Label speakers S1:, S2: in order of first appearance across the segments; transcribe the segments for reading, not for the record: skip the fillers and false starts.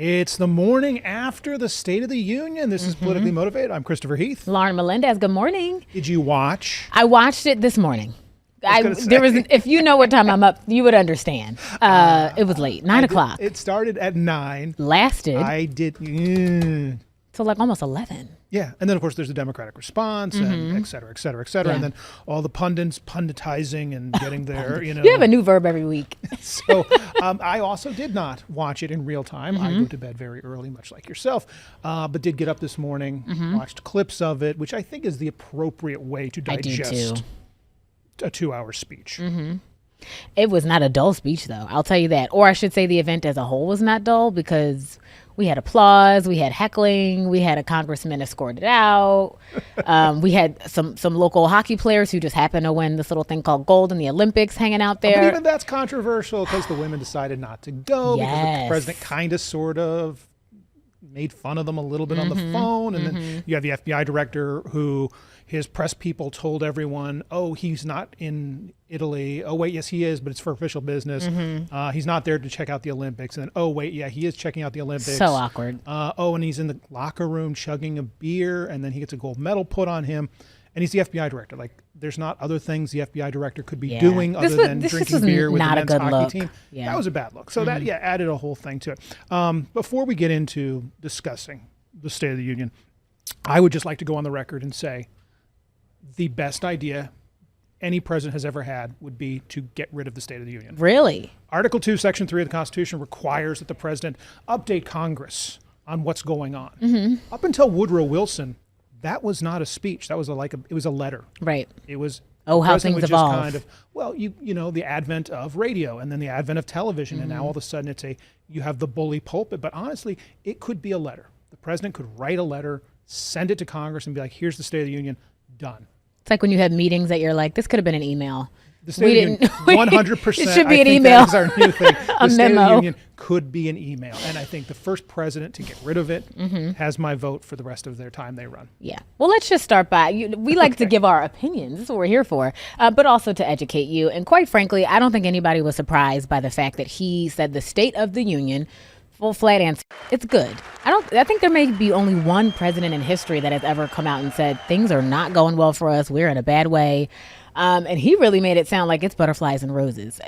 S1: It's the morning after the State of the Union. This is Politically Motivated. I'm Christopher Heath.
S2: Lauren Melendez, good morning.
S1: Did you watch?
S2: I watched it this morning.
S1: There was,
S2: if you know what time I'm up, you would understand. It was late, 9 o'clock.
S1: It started at 9.
S2: Lasted.
S1: I did.
S2: Till like almost 11.
S1: Yeah. And then, of course, there's the Democratic response and et cetera, et cetera, et cetera.
S2: Yeah.
S1: And then all the pundits punditizing and getting their,
S2: You have a new verb every week.
S1: So I also did not watch it in real time. I go to bed very early, much like yourself, but did get up this morning, watched clips of it, which I think is the appropriate way to digest
S2: I do too.
S1: a 2-hour speech.
S2: It was not a dull speech, though. I'll tell you that. Or I should say the event as a whole was not dull because we had applause, we had heckling, we had a congressman escorted out. We had some local hockey players who just happened to win this little thing called gold in the Olympics hanging out there.
S1: But even that's controversial because the women decided not to go because the president kind of sort of made fun of them a little bit on the phone. And then you have the FBI director who his press people told everyone, oh, he's not in Italy. Oh, wait, yes, he is, but it's for official business. He's not there to check out the Olympics. And then, oh, wait, yeah, he is checking out the Olympics.
S2: So awkward.
S1: And he's in the locker room chugging a beer, and then he gets a gold medal put on him. And he's the FBI director. Like, there's not other things the FBI director could be doing other than drinking beer with the men's hockey team.
S2: Yeah.
S1: That was a bad look. So that, added a whole thing to it. Before we get into discussing the State of the Union, I would just like to go on the record and say the best idea any president has ever had would be to get rid of the State of the Union.
S2: Really?
S1: Article 2, Section 3 of the Constitution requires that the president update Congress on what's going on. Up until Woodrow Wilson, that was not a speech. That was it was a letter.
S2: Right.
S1: It was
S2: how things evolve.
S1: Just kind of, well, you know, the advent of radio and then the advent of television, and now all of a sudden you have the bully pulpit. But honestly, it could be a letter. The president could write a letter, send it to Congress, and be like, "Here's the State of the Union, done."
S2: It's like when you have meetings that you're like, this could have been an email.
S1: The State of the Union, 100%.
S2: It should be an
S1: I think
S2: email.
S1: That is our new thing.
S2: A
S1: the State
S2: memo.
S1: of the Union could be an email. And I think the first president to get rid of it has my vote for the rest of their time they run.
S2: Yeah. Well, let's just start by, we like to give our opinions. That's what we're here for, but also to educate you. And quite frankly, I don't think anybody was surprised by the fact that he said the State of the Union. Full flat answer. It's good. I think there may be only one president in history that has ever come out and said things are not going well for us. We're in a bad way. And he really made it sound like it's butterflies and roses.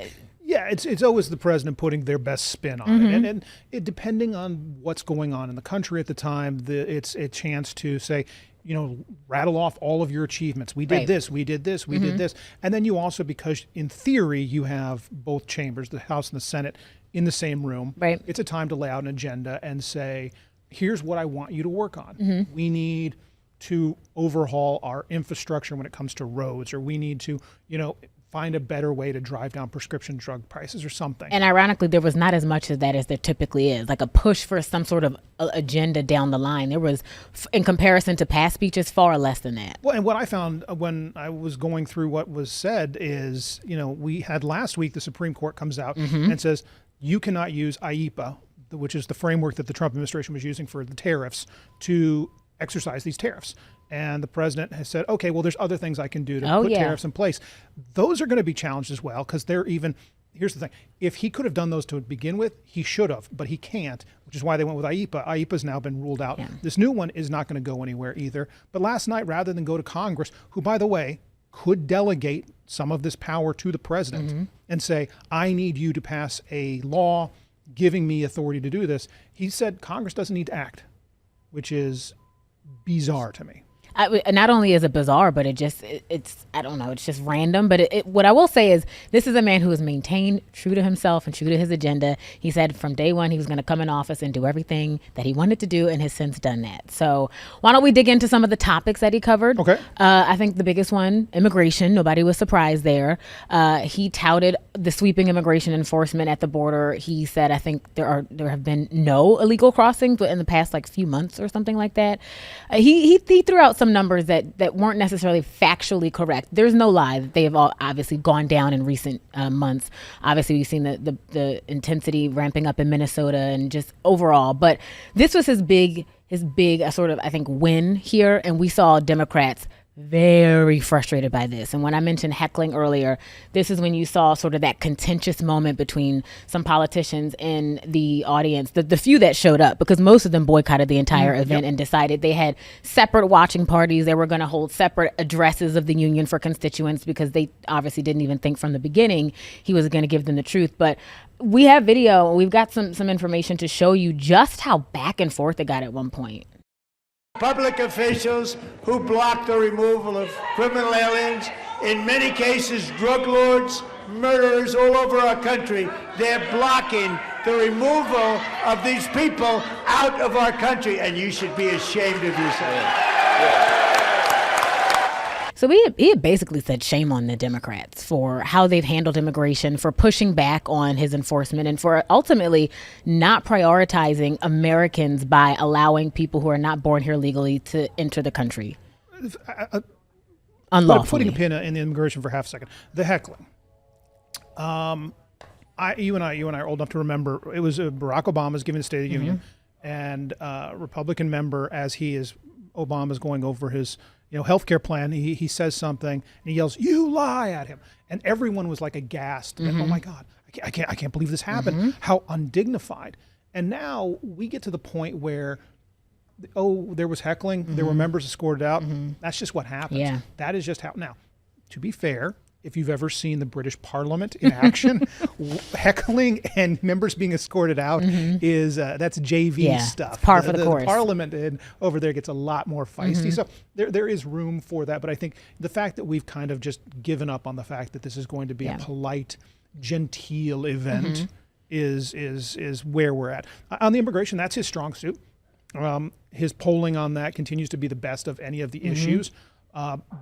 S1: Yeah, it's always the president putting their best spin on it. And it, depending on what's going on in the country at the time, it's a chance to say, rattle off all of your achievements. We did this, we did this, we did this. And then you also, because in theory, you have both chambers, the House and the Senate, in the same room.
S2: Right.
S1: It's a time to lay out an agenda and say, here's what I want you to work on. We need to overhaul our infrastructure when it comes to roads, or we need to, find a better way to drive down prescription drug prices or something.
S2: And ironically, there was not as much of that as there typically is, like a push for some sort of agenda down the line. There was, in comparison to past speeches, far less than that.
S1: Well, and what I found when I was going through what was said is, we had last week, the Supreme Court comes out and says, you cannot use IEPA, which is the framework that the Trump administration was using for the tariffs, to exercise these tariffs. And the president has said, okay, well, there's other things I can do to put tariffs in place. Those are going to be challenged as well, because here's the thing. If he could have done those to begin with, he should have, but he can't, which is why they went with IEPA. IEPA's now been ruled out. Yeah. This new one is not going to go anywhere either. But last night, rather than go to Congress, who, by the way, could delegate some of this power to the president and say, I need you to pass a law giving me authority to do this, he said Congress doesn't need to act, which is bizarre to me.
S2: Not only is it bizarre, but it's I don't know, it's just random. But what I will say is this is a man who has maintained true to himself and true to his agenda. He said from day one he was going to come in office and do everything that he wanted to do, and has since done that. So why don't we dig into some of the topics that he covered? Okay. I think the biggest one, immigration. Nobody was surprised there. He touted the sweeping immigration enforcement at the border. He said, I think there have been no illegal crossings in the past few months or something like that. He threw out some numbers that weren't necessarily factually correct. There's no lie that they have all obviously gone down in recent months. Obviously, we've seen the intensity ramping up in Minnesota and just overall. But this was his big sort of, I think, win here. And we saw Democrats very frustrated by this. And when I mentioned heckling earlier, this is when you saw sort of that contentious moment between some politicians in the audience, the few that showed up, because most of them boycotted the entire event and decided they had separate watching parties. They were going to hold separate addresses of the union for constituents because they obviously didn't even think from the beginning he was going to give them the truth. But we have video, we've got some information to show you just how back and forth it got at one point.
S3: Public officials who block the removal of criminal aliens, in many cases drug lords, murderers all over our country, they're blocking the removal of these people out of our country, and you should be ashamed of yourself.
S2: So he had basically said shame on the Democrats for how they've handled immigration, for pushing back on his enforcement, and for ultimately not prioritizing Americans by allowing people who are not born here legally to enter the country unlawfully.
S1: Putting a pin in the immigration for half a second. The heckling. You and I are old enough to remember it was Barack Obama's giving the State of the Union, and a Republican member, as Obama's going over his healthcare plan, he says something and he yells, "You lie," at him, and everyone was like aghast. That, oh my God, I can't believe this happened. How undignified. And now we get to the point where, there was heckling, there were members escorted out. That's just what happens.
S2: Yeah.
S1: That is just how. Now, to be fair, if you've ever seen the British Parliament in action, heckling and members being escorted out is that's JV stuff.
S2: It's par for the course.
S1: The Parliament over there gets a lot more feisty. So there is room for that. But I think the fact that we've kind of just given up on the fact that this is going to be a polite, genteel event is where we're at. On the immigration, that's his strong suit. His polling on that continues to be the best of any of the issues.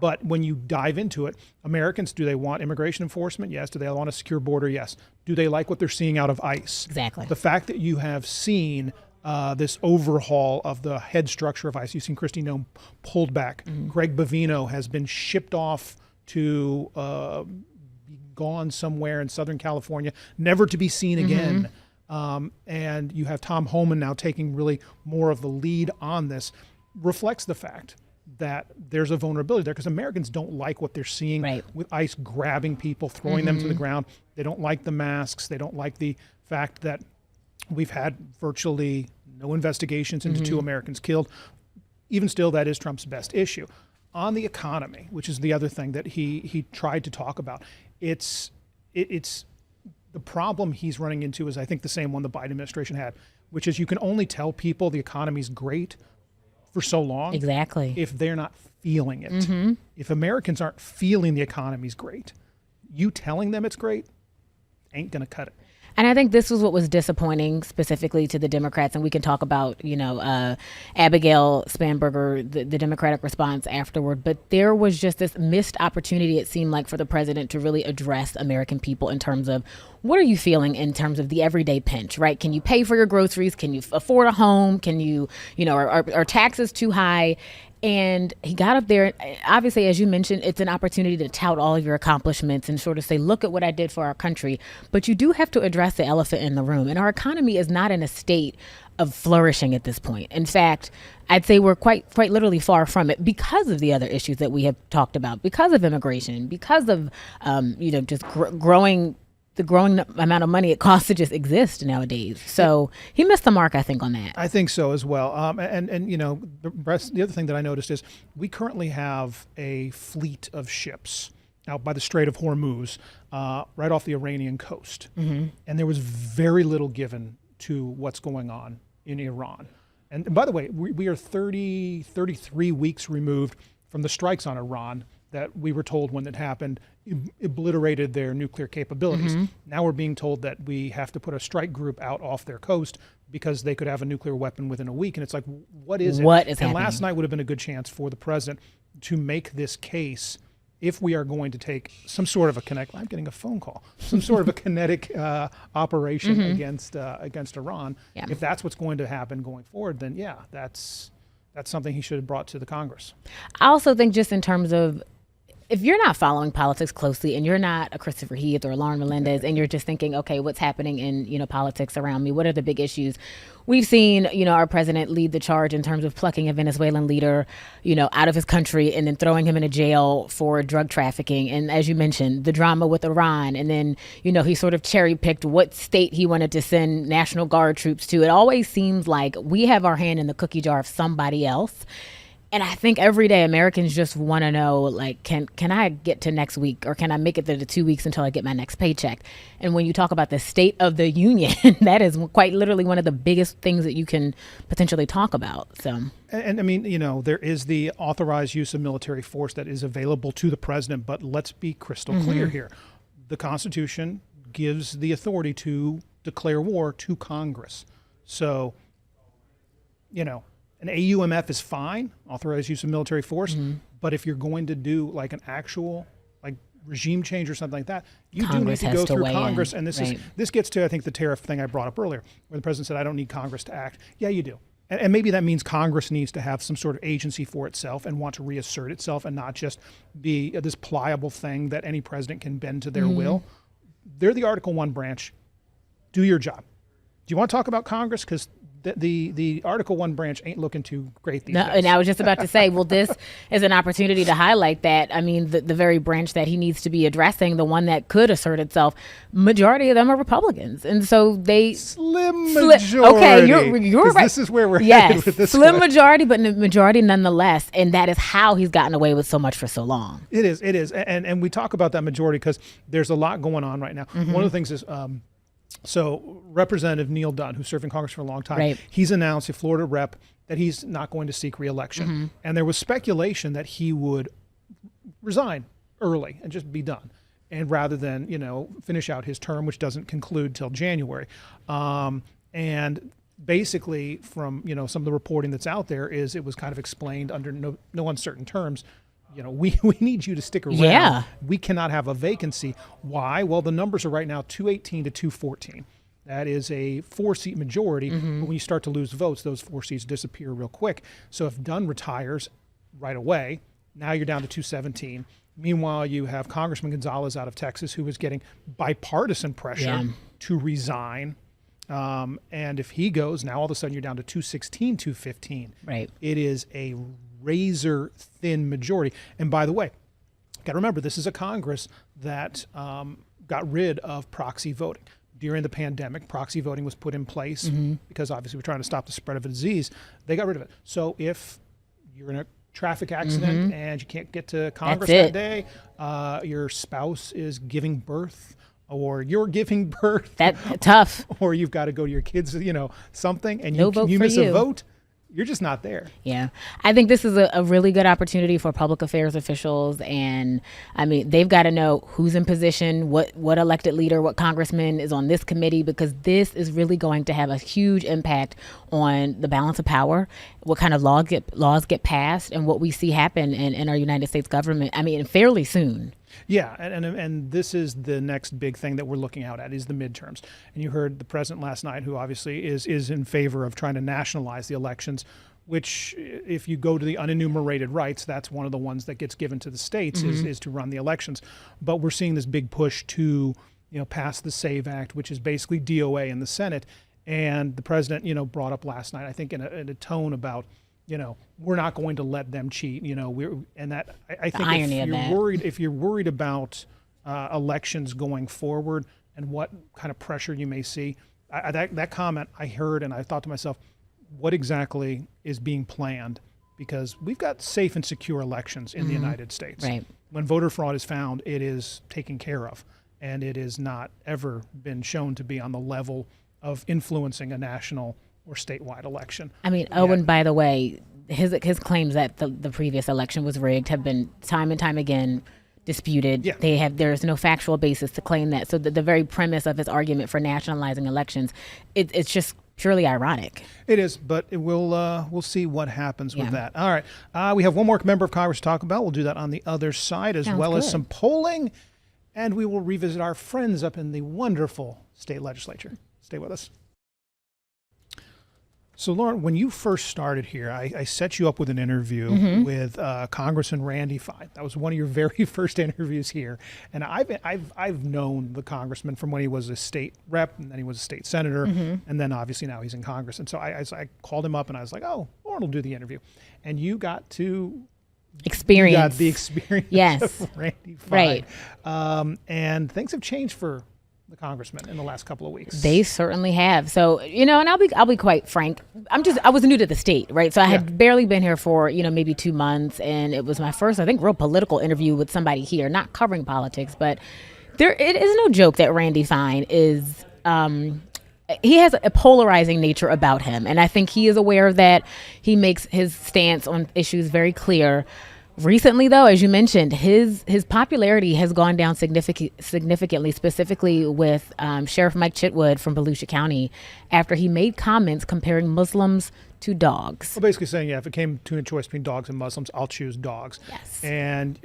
S1: But when you dive into it, Americans, do they want immigration enforcement? Yes. Do they want a secure border? Yes. Do they like what they're seeing out of ICE?
S2: Exactly.
S1: The fact that you have seen this overhaul of the head structure of ICE, you've seen Kristi Noem pulled back. Greg Bovino has been shipped off to be gone somewhere in Southern California, never to be seen again. And you have Tom Homan now taking really more of the lead on this, reflects the fact that there's a vulnerability there, because Americans don't like what they're seeing with ICE grabbing people, throwing them to the ground. They don't like the masks. They don't like the fact that we've had virtually no investigations into 2 Americans killed. Even still, that is Trump's best issue. On the economy, which is the other thing that he tried to talk about, it's the problem he's running into is, I think, the same one the Biden administration had, which is you can only tell people the economy's great for so long.
S2: Exactly.
S1: If they're not feeling it. If Americans aren't feeling the economy's great, you telling them it's great ain't going to cut it.
S2: And I think this was what was disappointing specifically to the Democrats. And we can talk about, Abigail Spanberger, the Democratic response afterward. But there was just this missed opportunity, it seemed like, for the president to really address American people in terms of what are you feeling in terms of the everyday pinch, right? Can you pay for your groceries? Can you afford a home? Can you, are taxes too high? And he got up there. Obviously, as you mentioned, it's an opportunity to tout all of your accomplishments and sort of say, look at what I did for our country. But you do have to address the elephant in the room. And our economy is not in a state of flourishing at this point. In fact, I'd say we're quite literally far from it because of the other issues that we have talked about, because of immigration, because of, just growing amount of money it costs to just exist nowadays. So he missed the mark, I think, on that.
S1: I think so as well. And the other thing that I noticed is we currently have a fleet of ships out by the Strait of Hormuz, right off the Iranian coast. And there was very little given to what's going on in Iran. And by the way, we are 33 weeks removed from the strikes on Iran that we were told when it happened obliterated their nuclear capabilities. Now we're being told that we have to put a strike group out off their coast because they could have a nuclear weapon within a week. And it's like, what is it?
S2: What is
S1: and
S2: happening?
S1: Last night would have been a good chance for the president to make this case if we are going to take some sort of I'm getting a phone call, some sort of a kinetic operation against Iran.
S2: Yeah.
S1: If that's what's going to happen going forward, then that's something he should have brought to the Congress.
S2: I also think just in terms of if you're not following politics closely and you're not a Christopher Heath or a Lauren Melendez and you're just thinking, okay, what's happening in, politics around me? What are the big issues? We've seen, our president lead the charge in terms of plucking a Venezuelan leader, out of his country and then throwing him in a jail for drug trafficking. And as you mentioned, the drama with Iran. And then, he sort of cherry picked what state he wanted to send National Guard troops to. It always seems like we have our hand in the cookie jar of somebody else. And I think every day Americans just want to know, like, can I get to next week, or can I make it to the 2 weeks until I get my next paycheck? And when you talk about the State of the Union, that is quite literally one of the biggest things that you can potentially talk about. So,
S1: and I mean, there is the authorized use of military force that is available to the president, but let's be crystal clear here. The Constitution gives the authority to declare war to Congress. So, an AUMF is fine, authorized use of military force, but if you're going to do like an actual regime change or something like that, you
S2: Congress
S1: do need to go through
S2: weigh
S1: Congress.
S2: in.
S1: And
S2: Right.
S1: this gets to, I think, the tariff thing I brought up earlier, where the president said, I don't need Congress to act. Yeah, you do. And maybe that means Congress needs to have some sort of agency for itself and want to reassert itself and not just be this pliable thing that any president can bend to their will. They're the Article 1 branch. Do your job. Do you want to talk about Congress? Because the Article 1 branch ain't looking too great these days.
S2: And I was just about to say, well, this is an opportunity to highlight that. I mean, the very branch that he needs to be addressing, the one that could assert itself, majority of them are Republicans. And so they...
S1: Slim majority.
S2: Okay, you're right.
S1: This is where we're headed with this
S2: slim
S1: one.
S2: majority, but majority nonetheless. And that is how he's gotten away with so much for so long.
S1: It is. And we talk about that majority because there's a lot going on right now. One of the things is... So Representative Neil Dunn, who served in Congress for a long time, he's announced, a Florida rep, that he's not going to seek re-election. And there was speculation that he would resign early and just be done. And rather than, finish out his term, which doesn't conclude till January. And basically from, some of the reporting that's out there is it was kind of explained under no uncertain terms. We need you to stick around.
S2: Yeah.
S1: We cannot have a vacancy. Why? Well, the numbers are right now 218 to 214. That is a 4-seat majority. But when you start to lose votes, those 4 seats disappear real quick. So if Dunn retires right away, now you're down to 217. Meanwhile, you have Congressman Gonzalez out of Texas, who is getting bipartisan pressure to resign. And if he goes, now all of a sudden you're down to 216, 215.
S2: Right.
S1: It is a razor thin majority. And by the way, got to remember, this is a Congress that got rid of proxy voting. During the pandemic, proxy voting was put in place because obviously we're trying to stop the spread of a disease. They got rid of it. So if you're in a traffic accident and you can't get to Congress that day, your spouse is giving birth, or you're giving birth.
S2: That's tough.
S1: Or you've got to go to your kids, something, and
S2: No vote
S1: you
S2: for
S1: miss
S2: you.
S1: a vote. You're just not there.
S2: Yeah. I think this is a really good opportunity for public affairs officials. And I mean, they've got to know who's in position, what elected leader, what congressman is on this committee, because this is really going to have a huge impact on the balance of power, what kind of laws get passed, and what we see happen in our United States government. I mean, fairly soon.
S1: Yeah, and this is the next big thing that we're looking out at is the midterms. And you heard the president last night, who obviously is in favor of trying to nationalize the elections, which if you go to the unenumerated rights, that's one of the ones that gets given to the states is to run the elections. But we're seeing this big push to pass the SAVE Act, which is basically DOA in the Senate. And the president brought up last night, I think in a tone about we're not going to let them cheat. I think if you're worried about elections going forward and what kind of pressure you may see, that comment I heard and I thought to myself, what exactly is being planned? Because we've got safe and secure elections in the United States.
S2: Right.
S1: When voter fraud is found, it is taken care of, and it has not ever been shown to be on the level of influencing a national or statewide election.
S2: I mean, Owen, by the way, his claims that the previous election was rigged have been time and time again disputed. Yeah. There's no factual basis to claim that. So the very premise of his argument for nationalizing elections, it's just purely ironic.
S1: It is, but we'll see what happens with that. All right, we have one more member of Congress to talk about. We'll do that on the other side, as well as some polling, and we will revisit our friends up in the wonderful state legislature. Stay with us. So, Lauren, when you first started here, I set you up with an interview with Congressman Randy Fine. That was one of your very first interviews here, and I've known the congressman from when he was a state rep, and then he was a state senator, and then obviously now he's in Congress. And so I called him up, and I was like, "Oh, Lauren will do the interview," and you got to
S2: experience.
S1: You got the experience
S2: Yes.
S1: of Randy Fine.
S2: Right.
S1: And things have changed for the congressman in the last couple of weeks.
S2: They certainly have. So, and I'll be quite frank. I was new to the state, right? So I had barely been here for, maybe 2 months, and it was my first, I think, real political interview with somebody here, not covering politics, but it is no joke that Randy Fine is, he has a polarizing nature about him. And I think he is aware of that. He makes his stance on issues very clear. Recently, though, as you mentioned, his popularity has gone down significantly, specifically with Sheriff Mike Chitwood from Volusia County, after he made comments comparing Muslims to dogs.
S1: Well, basically saying, if it came to a choice between dogs and Muslims, I'll choose dogs.
S2: Yes.
S1: And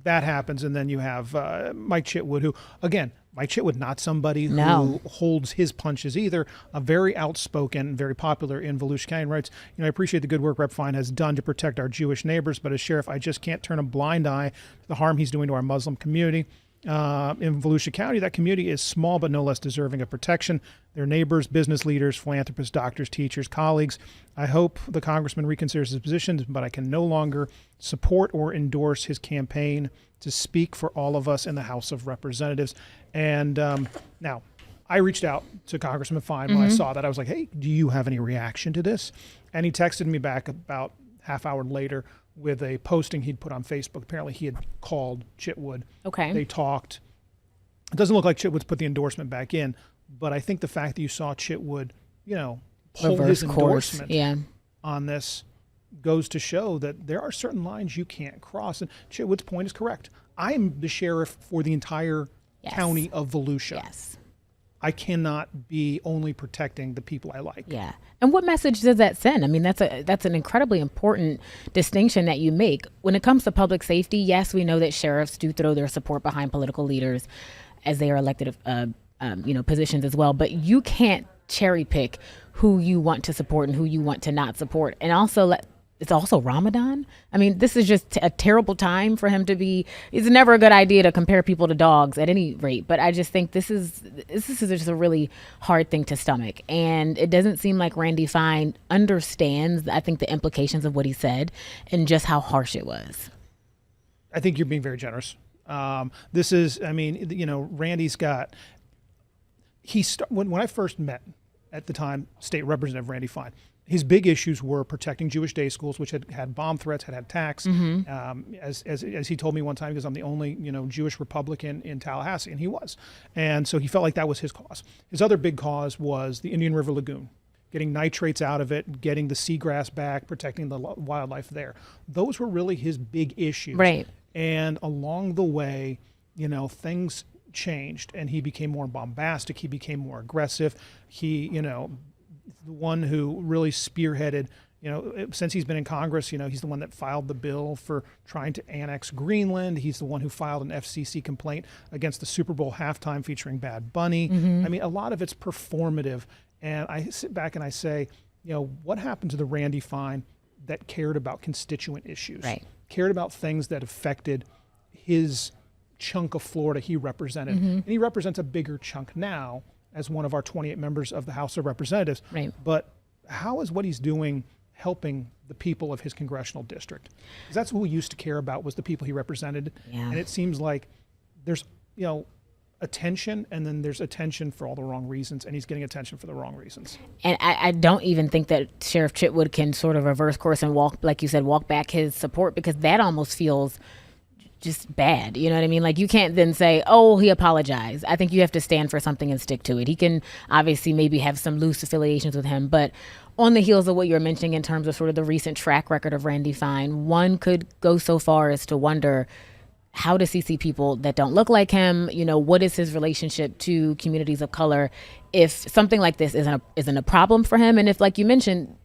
S1: that happens, and then you have Mike Chitwood, who, again, Mike Chitwood, not somebody who holds his punches either, a very outspoken, very popular in Volusia County, and writes, I appreciate the good work Rep. Fine has done to protect our Jewish neighbors, but as sheriff, I just can't turn a blind eye to the harm he's doing to our Muslim community. In Volusia County, that community is small but no less deserving of protection. Their neighbors, business leaders, philanthropists, doctors, teachers, colleagues. I hope the congressman reconsiders his position, but I can no longer support or endorse his campaign to speak for all of us in the House of Representatives. And now, I reached out to Congressman Fine when I saw that. I was like, hey, do you have any reaction to this? And he texted me back about half hour later with a posting he'd put on Facebook. Apparently he had called Chitwood.
S2: Okay.
S1: They talked. It doesn't look like Chitwood's put the endorsement back in, but I think the fact that you saw Chitwood, pull his endorsement on this goes to show that there are certain lines you can't cross. And Chitwood's point is correct. I am the sheriff for the entire county of Volusia.
S2: Yes.
S1: I cannot be only protecting the people I like.
S2: Yeah. And what message does that send? I mean, that's an incredibly important distinction that you make. When it comes to public safety, yes, we know that sheriffs do throw their support behind political leaders as they are elected positions as well. But you can't cherry pick who you want to support and who you want to not support. And also it's also Ramadan. I mean, this is just a terrible time for him to be. It's never a good idea to compare people to dogs at any rate. But I just think this is just a really hard thing to stomach. And it doesn't seem like Randy Fine understands, I think, the implications of what he said and just how harsh it was.
S1: I think you're being very generous. Randy's got. When I first met at the time, State Representative Randy Fine, his big issues were protecting Jewish day schools, which had bomb threats, had attacks. As he told me one time, because I'm the only Jewish Republican in Tallahassee, and he was, and so he felt like that was his cause. His other big cause was the Indian River Lagoon, getting nitrates out of it, getting the seagrass back, protecting the wildlife there. Those were really his big issues.
S2: Right.
S1: And along the way, things changed, and he became more bombastic. He became more aggressive. He, the one who really spearheaded, since he's been in Congress, he's the one that filed the bill for trying to annex Greenland. He's the one who filed an FCC complaint against the Super Bowl halftime featuring Bad Bunny. I mean, a lot of it's performative. And I sit back and I say, what happened to the Randy Fine that cared about constituent issues,
S2: right,
S1: cared about things that affected his chunk of Florida he represented. And he represents a bigger chunk now as one of our 28 members of the House of Representatives.
S2: Right.
S1: But how is what he's doing helping the people of his congressional district? Because that's who he used to care about, was the people he represented.
S2: Yeah.
S1: And it seems like there's, attention, and then there's attention for all the wrong reasons, and he's getting attention for the wrong reasons.
S2: And I don't even think that Sheriff Chitwood can sort of reverse course and walk back his support, because that almost feels just bad. You know what I mean? Like, you can't then say, oh, he apologized. I think you have to stand for something and stick to it. He can obviously maybe have some loose affiliations with him, but on the heels of what you're mentioning in terms of sort of the recent track record of Randy Fine, one could go so far as to wonder, how does he see people that don't look like him? What is his relationship to communities of color if something like this isn't a problem for him? And if, like you mentioned,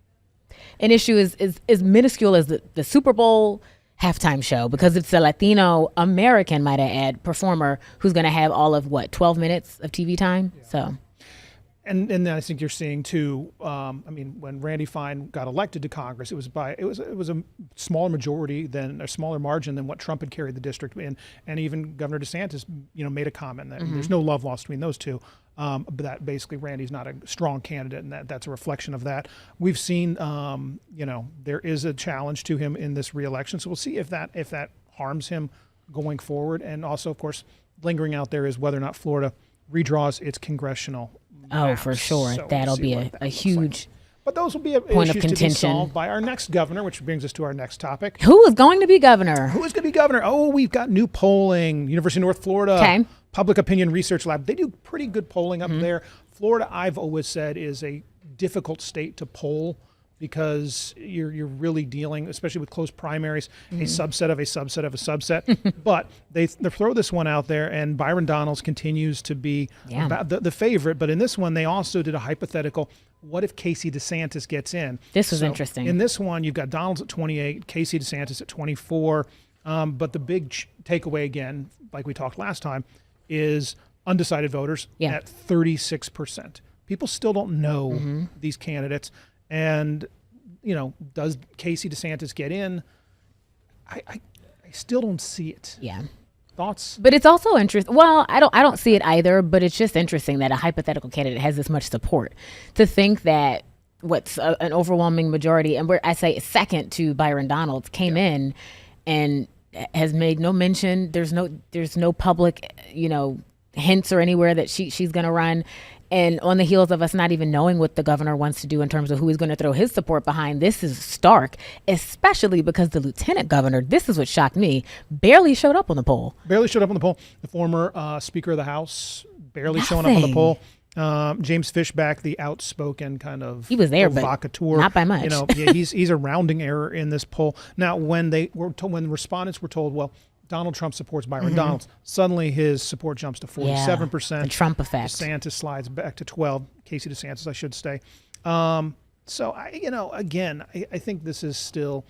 S2: an issue is minuscule as the Super Bowl halftime show, because it's a Latino American, might I add, performer who's going to have all of 12 minutes of TV time. Yeah. So,
S1: And then I think you're seeing too. I mean, when Randy Fine got elected to Congress, it was a smaller majority than a smaller margin than what Trump had carried the district in, and even Governor DeSantis, made a comment that there's no love lost between those two. But that basically Randy's not a strong candidate, and that's a reflection of that. We've seen, there is a challenge to him in this reelection, so we'll see if that harms him going forward. And also, of course, lingering out there is whether or not Florida redraws its congressional.
S2: Oh, for sure.
S1: So
S2: That'll
S1: we'll
S2: be
S1: a
S2: huge
S1: But those will be
S2: point of
S1: issues to be
S2: contention
S1: solved by our next governor, which brings us to our next topic.
S2: Who is going to be governor?
S1: Who is going to be governor? Oh, we've got new polling. University of North Florida.
S2: Okay.
S1: Public Opinion Research Lab. They do pretty good polling up there. Florida, I've always said, is a difficult state to poll because you're really dealing, especially with close primaries, a subset of a subset of a subset. But they throw this one out there, and Byron Donalds continues to be about the favorite. But in this one, they also did a hypothetical. What if Casey DeSantis gets in?
S2: This was interesting.
S1: In this one, you've got Donalds at 28, Casey DeSantis at 24. But the big takeaway, again, like we talked last time, is undecided voters at 36%. People still don't know these candidates. And, does Casey DeSantis get in? I still don't see it.
S2: Yeah.
S1: Thoughts?
S2: But it's also interesting. Well, I don't see it either, but it's just interesting that a hypothetical candidate has this much support. To think that what's an overwhelming majority, and where I say second to Byron Donalds, came in and has made no mention. There's no public, hints or anywhere that she's going to run. And on the heels of us not even knowing what the governor wants to do in terms of who he's going to throw his support behind, this is stark, especially because the lieutenant governor, this is what shocked me, barely showed up on the poll.
S1: Barely showed up on the poll. The former Speaker of the House, barely showing up on the poll. James Fishback, the outspoken kind of
S2: he was there,
S1: provocateur,
S2: but not by much.
S1: He's a rounding error in this poll. Now, when respondents were told, well, Donald Trump supports Byron Donalds, suddenly his support jumps to 47%.
S2: The Trump effect.
S1: DeSantis slides back to 12. Casey DeSantis, I should say. So I think this is still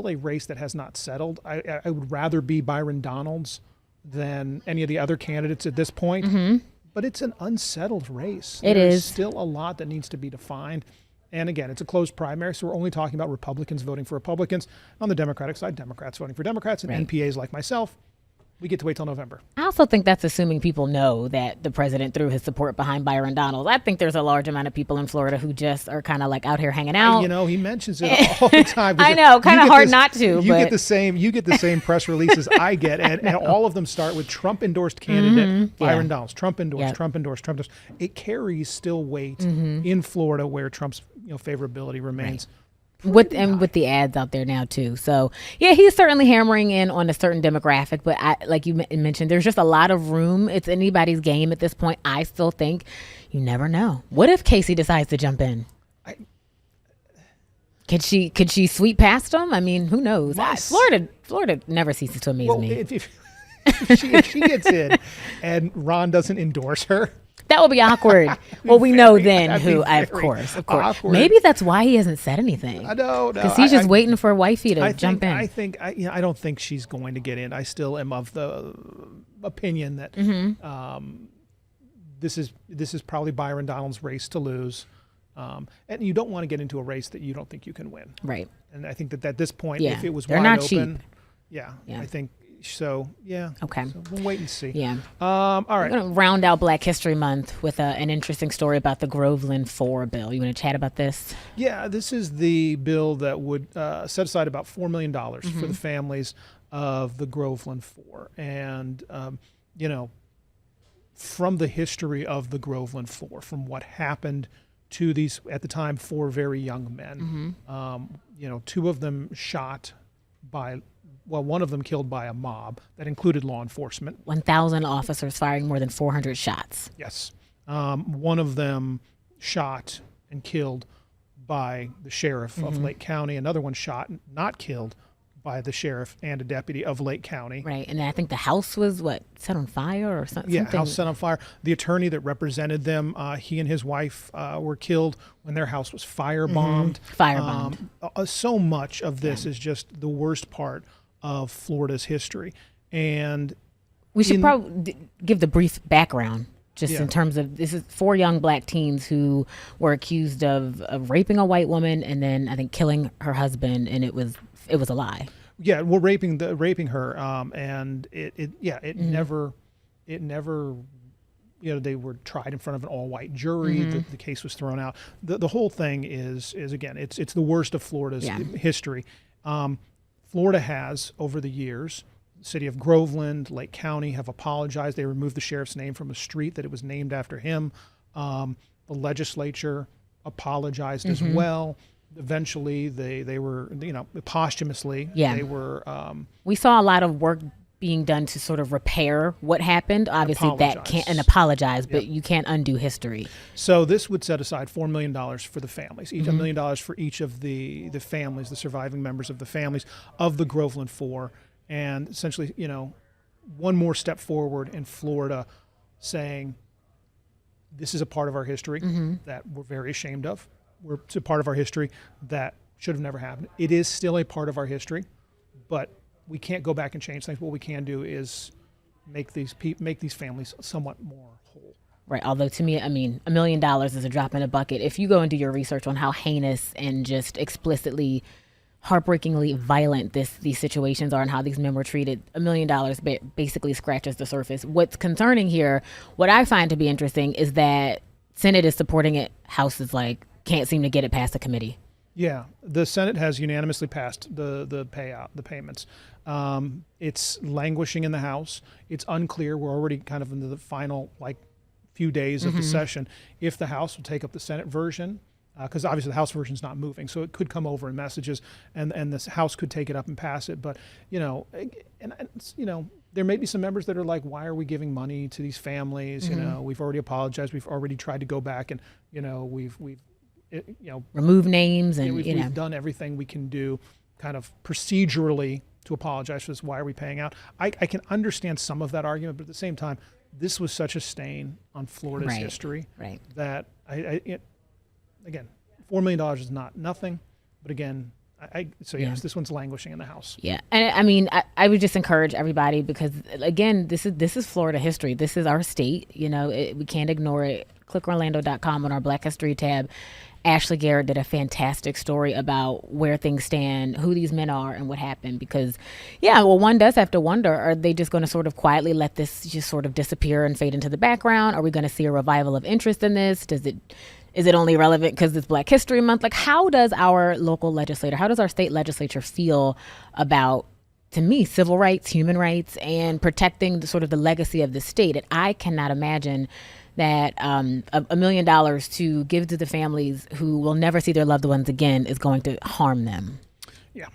S1: a race that has not settled. I would rather be Byron Donalds than any of the other candidates at this point. But it's an unsettled race. There's still a lot that needs to be defined. And again, it's a closed primary, so we're only talking about Republicans voting for Republicans. On the Democratic side, Democrats voting for Democrats, and NPAs like myself, we get to wait till November. I
S2: also think that's assuming people know that the president threw his support behind Byron Donalds. I think there's a large amount of people in Florida who just are kind of like out here hanging out.
S1: He mentions it all the time.
S2: I know, kind of hard not to.
S1: You get the same press releases I get, and all of them start with Trump endorsed candidate Byron Donalds. Trump endorsed. Trump endorsed. Trump endorsed. It carries still weight in Florida, where Trump's favorability remains. With
S2: the ads out there now too. So yeah, he's certainly hammering in on a certain demographic, but like you mentioned, there's just a lot of room. It's anybody's game at this point. I still think you never know. What if Casey decides to jump in? Could she sweep past him? I mean, who knows? Florida never ceases to amaze me.
S1: If she gets in and Ron doesn't endorse her,
S2: that would be awkward. Well, we know then who, of course.
S1: Awkward.
S2: Maybe that's why he hasn't said anything.
S1: I don't know.
S2: Because he's just waiting for wifey to jump in.
S1: I don't think she's going to get in. I still am of the opinion that this is probably Byron Donalds' race to lose. And you don't want to get into a race that you don't think you can win.
S2: Right.
S1: And I think that at this point, if it was
S2: they're
S1: wide
S2: not
S1: open,
S2: cheap.
S1: I think. So, yeah.
S2: Okay.
S1: So we'll wait and see.
S2: Yeah.
S1: All right.
S2: We're going to round out Black History Month with an interesting story about the Groveland 4 bill. You want to chat about this?
S1: Yeah, this is the bill that would set aside about $4 million for the families of the Groveland 4. And, from the history of the Groveland 4, from what happened to these, at the time, 4 very young men, 2 of them shot by... Well, one of them killed by a mob that included law enforcement.
S2: 1,000 officers firing more than 400 shots.
S1: Yes. One of them shot and killed by the sheriff of Lake County. Another one shot, not killed, by the sheriff and a deputy of Lake County.
S2: Right. And I think the house was, set on fire or something?
S1: Yeah, house set on fire. The attorney that represented them, he and his wife were killed when their house was firebombed.
S2: Firebombed.
S1: So much of this is just the worst part of Florida's history. And
S2: we should probably give the brief background just
S1: Yeah.
S2: in terms of, this is 4 young black teens who were accused of raping a white woman and then I think killing her husband, and it was a lie.
S1: Yeah, well, raping her, and it never, they were tried in front of an all-white jury. The case was thrown out. The whole thing is again, it's the worst of Florida's history. Florida has, over the years, the city of Groveland, Lake County have apologized. They removed the sheriff's name from a street that it was named after him. The legislature apologized as well. Eventually, they were, posthumously, they were.
S2: We saw a lot of work being done to sort of repair what happened. Obviously, that can't, and apologize, but you can't undo history.
S1: So this would set aside $4 million for the families, each $1 million for each of the families, the surviving members of the families of the Groveland Four, and essentially, one more step forward in Florida, saying this is a part of our history that we're very ashamed of. It's a part of our history that should have never happened. It is still a part of our history, but we can't go back and change things. What we can do is make these families somewhat more whole.
S2: Right. Although to me, I mean, $1 million is a drop in a bucket. If you go and do your research on how heinous and just explicitly, heartbreakingly violent these situations are and how these men were treated, $1 million basically scratches the surface. What's concerning here, what I find to be interesting, is that Senate is supporting it. House is can't seem to get it past the committee.
S1: Yeah, the Senate has unanimously passed the payments. It's languishing in the House. It's unclear. We're already kind of into the final few days of the session. If the House will take up the Senate version, because obviously the House version is not moving, so it could come over in messages, and the House could take it up and pass it. But there may be some members that are like, why are we giving money to these families? We've already apologized. We've already tried to go back and we've
S2: remove names, and
S1: we've done everything we can do kind of procedurally to apologize for this. Why are we paying out? I can understand some of that argument, but at the same time, this was such a stain on Florida's history that again, $4 million is not nothing, but again, yes, this one's languishing in the House. Yeah,
S2: and I mean, I would just encourage everybody, because again, this is Florida history. This is our state. We can't ignore it. ClickOrlando.com on our Black History tab. Ashley Garrett did a fantastic story about where things stand, who these men are, and what happened. Because, one does have to wonder, are they just going to sort of quietly let this just sort of disappear and fade into the background? Are we going to see a revival of interest in this? Is it only relevant because it's Black History Month? How does our local legislator, how does our state legislature feel about, to me, civil rights, human rights, and protecting the legacy of the state? And I cannot imagine that $1 million to give to the families who will never see their loved ones again is going to harm them.
S1: Yeah.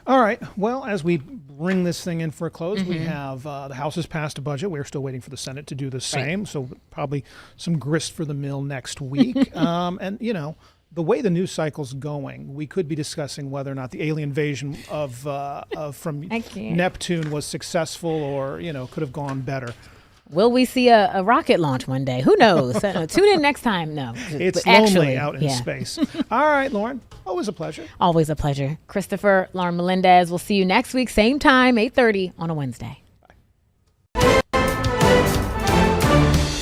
S1: All right. Well, as we bring this thing in for a close, we have the House has passed a budget. We're still waiting for the Senate to do the same. So probably some grist for the mill next week. And, the way the news cycle's going, we could be discussing whether or not the alien invasion from Neptune was successful or, could have gone better.
S2: Will we see a rocket launch one day? Who knows? Tune in next time. No,
S1: it's lonely out in space. All right, Lauren. Always a pleasure.
S2: Always a pleasure. Christopher, Lauren Melendez. We'll see you next week, same time, 8:30 on a Wednesday.